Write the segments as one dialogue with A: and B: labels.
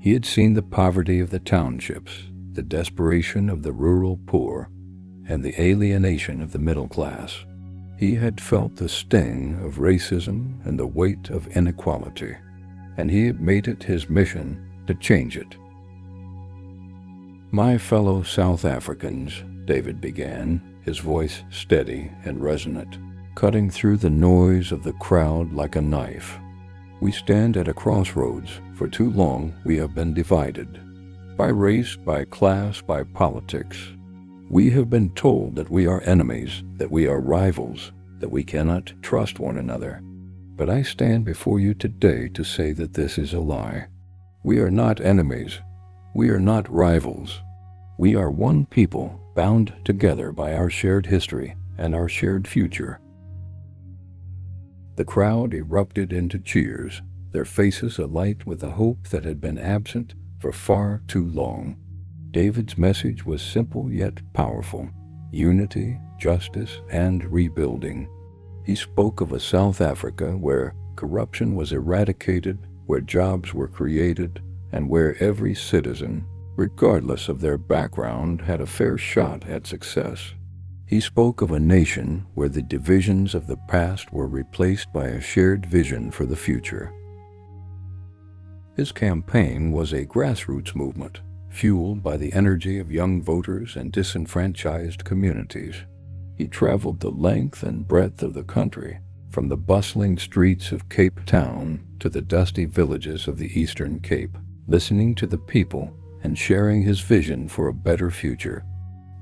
A: He had seen the poverty of the townships, the desperation of the rural poor, and the alienation of the middle class. He had felt the sting of racism and the weight of inequality, and he had made it his mission to change it. "My fellow South Africans," David began, his voice steady and resonant, cutting through the noise of the crowd like a knife. "We stand at a crossroads. For too long we have been divided. By race, by class, by politics. We have been told that we are enemies, that we are rivals, that we cannot trust one another. But I stand before you today to say that this is a lie. We are not enemies. We are not rivals. We are one people, bound together by our shared history and our shared future." The crowd erupted into cheers, their faces alight with a hope that had been absent for far too long. David's message was simple yet powerful: unity, justice, and rebuilding. He spoke of a South Africa where corruption was eradicated, where jobs were created, and where every citizen, regardless of their background, had a fair shot at success. He spoke of a nation where the divisions of the past were replaced by a shared vision for the future. His campaign was a grassroots movement, fueled by the energy of young voters and disenfranchised communities. He traveled the length and breadth of the country, from the bustling streets of Cape Town to the dusty villages of the Eastern Cape, listening to the people and sharing his vision for a better future.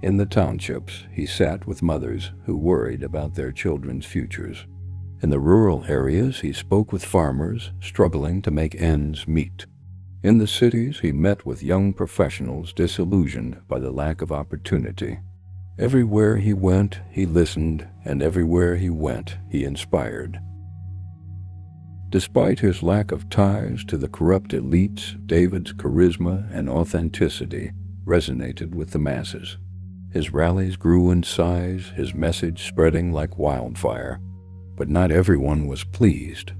A: In the townships, he sat with mothers who worried about their children's futures. In the rural areas, he spoke with farmers struggling to make ends meet. In the cities, he met with young professionals disillusioned by the lack of opportunity. Everywhere he went, he listened, and everywhere he went, he inspired. Despite his lack of ties to the corrupt elites, David's charisma and authenticity resonated with the masses. His rallies grew in size, his message spreading like wildfire. But not everyone was pleased.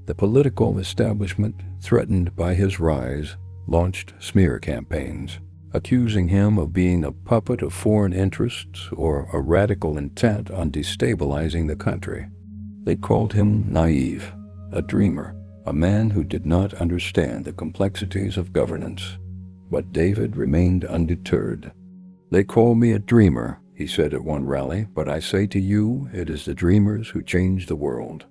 A: The political establishment, threatened by his rise, launched smear campaigns, accusing him of being a puppet of foreign interests or a radical intent on destabilizing the country. They called him naive, a dreamer, a man who did not understand the complexities of governance. But David remained undeterred. "They call me a dreamer," he said at one rally, "but I say to you, it is the dreamers who change the world."